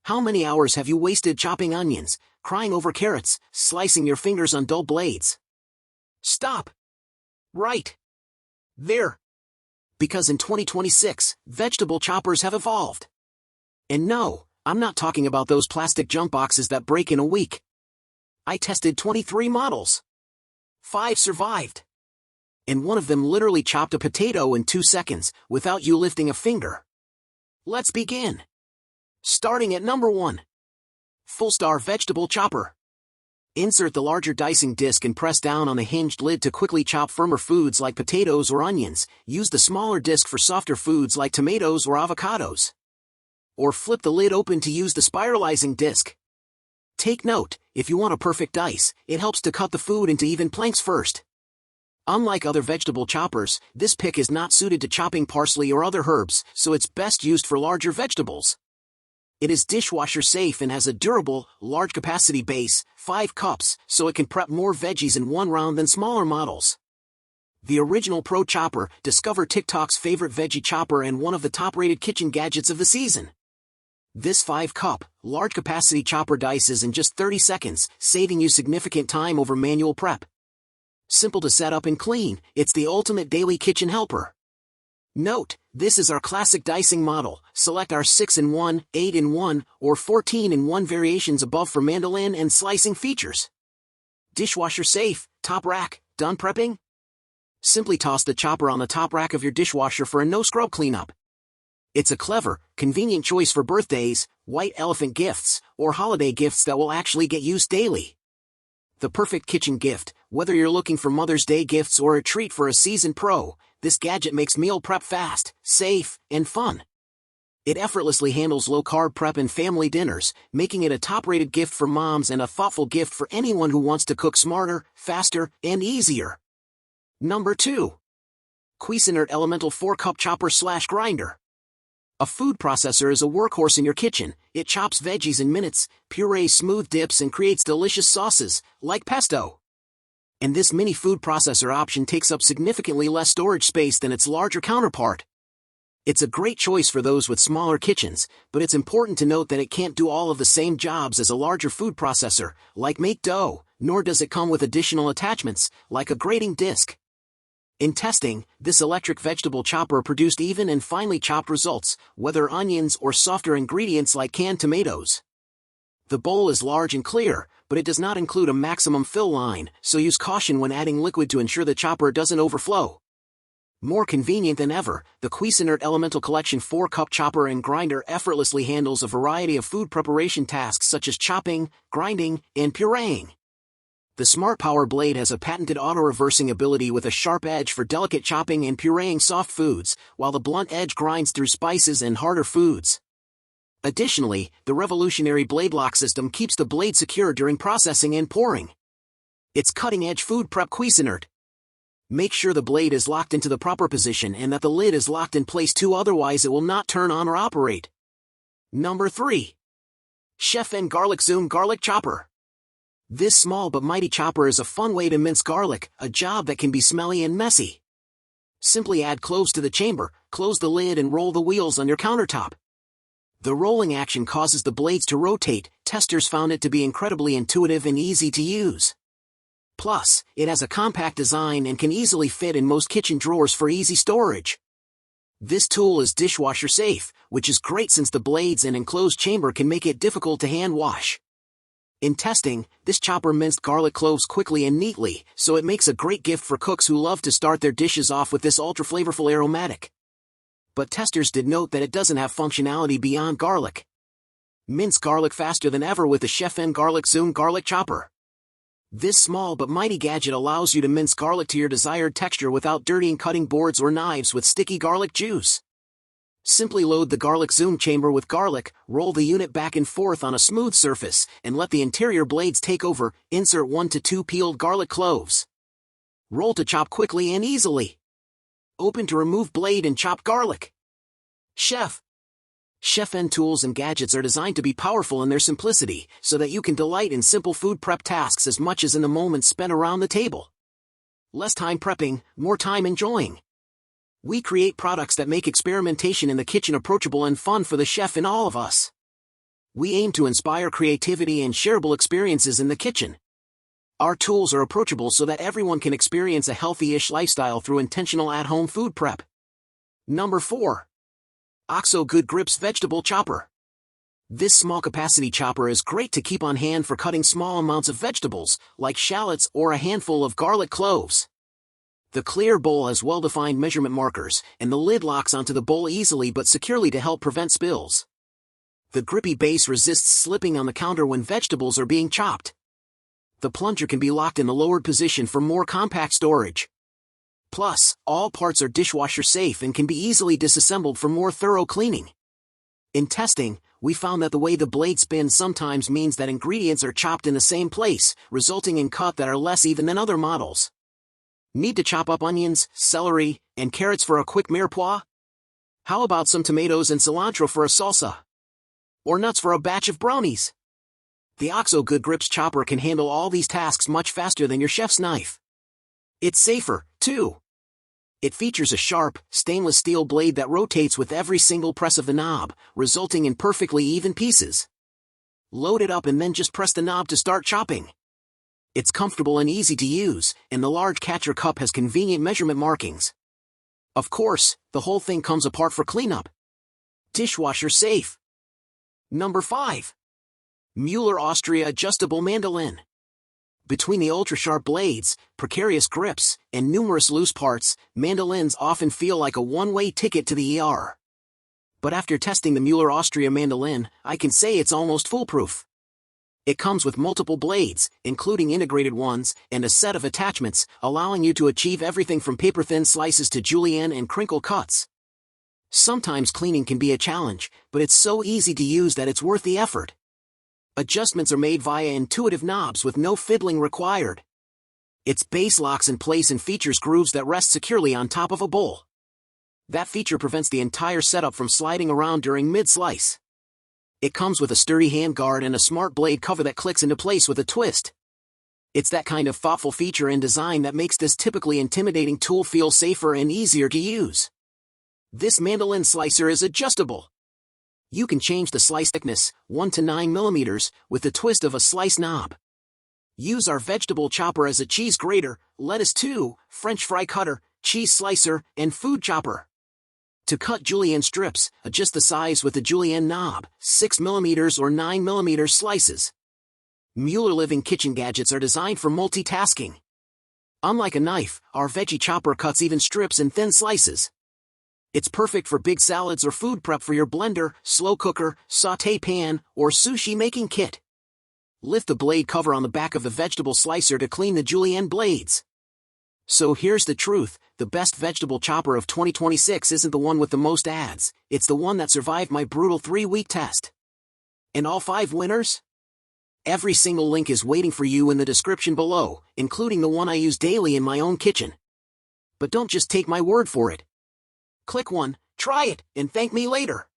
How many hours have you wasted chopping onions, crying over carrots, slicing your fingers on dull blades? Stop. Right there. Because in 2026, vegetable choppers have evolved. And no, I'm not talking about those plastic junk boxes that break in a week. I tested 23 models. 5 survived. And one of them literally chopped a potato in 2 seconds, without you lifting a finger. Let's begin. Starting at number 1. Fullstar Vegetable Chopper. Insert the larger dicing disc and press down on the hinged lid to quickly chop firmer foods like potatoes or onions. Use the smaller disc for softer foods like tomatoes or avocados. Or flip the lid open to use the spiralizing disc. Take note, if you want a perfect dice, it helps to cut the food into even planks first. Unlike other vegetable choppers, this pick is not suited to chopping parsley or other herbs, so it's best used for larger vegetables. It is dishwasher safe and has a durable, large-capacity base, 5 cups, so it can prep more veggies in one round than smaller models. The original Pro Chopper, discover TikTok's favorite veggie chopper and one of the top-rated kitchen gadgets of the season. This 5-cup, large-capacity chopper dices in just 30 seconds, saving you significant time over manual prep. Simple to set up and clean, it's the ultimate daily kitchen helper. Note, this is our classic dicing model. Select our 6-in-1, 8-in-1, or 14-in-1 variations above for mandoline and slicing features. Dishwasher safe, top rack, done prepping? Simply toss the chopper on the top rack of your dishwasher for a no-scrub cleanup. It's a clever, convenient choice for birthdays, white elephant gifts, or holiday gifts that will actually get used daily. The perfect kitchen gift, whether you're looking for Mother's Day gifts or a treat for a seasoned pro, this gadget makes meal prep fast, safe, and fun. It effortlessly handles low-carb prep and family dinners, making it a top-rated gift for moms and a thoughtful gift for anyone who wants to cook smarter, faster, and easier. Number 2. Cuisinart Elemental 4-Cup Chopper/Grinder. A food processor is a workhorse in your kitchen. It chops veggies in minutes, purees smooth dips and creates delicious sauces, like pesto. And this mini food processor option takes up significantly less storage space than its larger counterpart. It's a great choice for those with smaller kitchens, but it's important to note that it can't do all of the same jobs as a larger food processor, like make dough, nor does it come with additional attachments, like a grating disc. In testing, this electric vegetable chopper produced even and finely chopped results, whether onions or softer ingredients like canned tomatoes. The bowl is large and clear, but it does not include a maximum fill line, so use caution when adding liquid to ensure the chopper doesn't overflow. More convenient than ever, the Cuisinart Elemental Collection 4-Cup Chopper and Grinder effortlessly handles a variety of food preparation tasks such as chopping, grinding, and pureeing. The Smart Power Blade has a patented auto-reversing ability with a sharp edge for delicate chopping and pureeing soft foods, while the blunt edge grinds through spices and harder foods. Additionally, the revolutionary blade lock system keeps the blade secure during processing and pouring. It's cutting-edge food prep Cuisinart. Make sure the blade is locked into the proper position and that the lid is locked in place too, otherwise it will not turn on or operate. Number 3. Chef and Garliczoom Garlic Chopper. This small but mighty chopper is a fun way to mince garlic, a job that can be smelly and messy. Simply add cloves to the chamber, close the lid and roll the wheels on your countertop. The rolling action causes the blades to rotate. Testers found it to be incredibly intuitive and easy to use. Plus, it has a compact design and can easily fit in most kitchen drawers for easy storage. This tool is dishwasher safe, which is great since the blades and enclosed chamber can make it difficult to hand wash. In testing, this chopper minced garlic cloves quickly and neatly, so it makes a great gift for cooks who love to start their dishes off with this ultra-flavorful aromatic. But testers did note that it doesn't have functionality beyond garlic. Mince garlic faster than ever with the Chef and Garliczoom Garlic Chopper. This small but mighty gadget allows you to mince garlic to your desired texture without dirtying cutting boards or knives with sticky garlic juice. Simply load the Garliczoom chamber with garlic, roll the unit back and forth on a smooth surface, and let the interior blades take over. Insert 1 to 2 peeled garlic cloves. Roll to chop quickly and easily. Open to remove blade and chop garlic. Chef and tools and gadgets are designed to be powerful in their simplicity, so that you can delight in simple food prep tasks as much as in the moments spent around the table. Less time prepping, more time enjoying. We create products that make experimentation in the kitchen approachable and fun for the chef in all of us. We aim to inspire creativity and shareable experiences in the kitchen. Our tools are approachable so that everyone can experience a healthy-ish lifestyle through intentional at-home food prep. Number 4. OXO Good Grips Vegetable Chopper. This small-capacity chopper is great to keep on hand for cutting small amounts of vegetables, like shallots or a handful of garlic cloves. The clear bowl has well-defined measurement markers, and the lid locks onto the bowl easily but securely to help prevent spills. The grippy base resists slipping on the counter when vegetables are being chopped. The plunger can be locked in the lowered position for more compact storage. Plus, all parts are dishwasher safe and can be easily disassembled for more thorough cleaning. In testing, we found that the way the blade spins sometimes means that ingredients are chopped in the same place, resulting in cuts that are less even than other models. Need to chop up onions, celery, and carrots for a quick mirepoix? How about some tomatoes and cilantro for a salsa? Or nuts for a batch of brownies? The OXO Good Grips chopper can handle all these tasks much faster than your chef's knife. It's safer, too. It features a sharp, stainless steel blade that rotates with every single press of the knob, resulting in perfectly even pieces. Load it up and then just press the knob to start chopping. It's comfortable and easy to use, and the large catcher cup has convenient measurement markings. Of course, the whole thing comes apart for cleanup. Dishwasher safe. Number 5. Mueller Austria Adjustable Mandoline. Between the ultra-sharp blades, precarious grips, and numerous loose parts, mandolines often feel like a one-way ticket to the ER. But after testing the Mueller Austria Mandoline, I can say it's almost foolproof. It comes with multiple blades, including integrated ones, and a set of attachments, allowing you to achieve everything from paper-thin slices to julienne and crinkle cuts. Sometimes cleaning can be a challenge, but it's so easy to use that it's worth the effort. Adjustments are made via intuitive knobs with no fiddling required. Its base locks in place and features grooves that rest securely on top of a bowl. That feature prevents the entire setup from sliding around during mid-slice. It comes with a sturdy handguard and a smart blade cover that clicks into place with a twist. It's that kind of thoughtful feature and design that makes this typically intimidating tool feel safer and easier to use. This mandoline slicer is adjustable. You can change the slice thickness, 1 to 9 mm, with the twist of a slice knob. Use our vegetable chopper as a cheese grater, lettuce too, French fry cutter, cheese slicer, and food chopper. To cut julienne strips, adjust the size with the julienne knob, 6 mm or 9 mm slices. Mueller living kitchen gadgets are designed for multitasking. Unlike a knife, our veggie chopper cuts even strips in thin slices. It's perfect for big salads or food prep for your blender, slow cooker, sauté pan, or sushi making kit. Lift the blade cover on the back of the vegetable slicer to clean the julienne blades. So here's the truth, the best vegetable chopper of 2026 isn't the one with the most ads, it's the one that survived my brutal 3-week test. And all 5 winners? Every single link is waiting for you in the description below, including the one I use daily in my own kitchen. But don't just take my word for it. Click one, try it, and thank me later.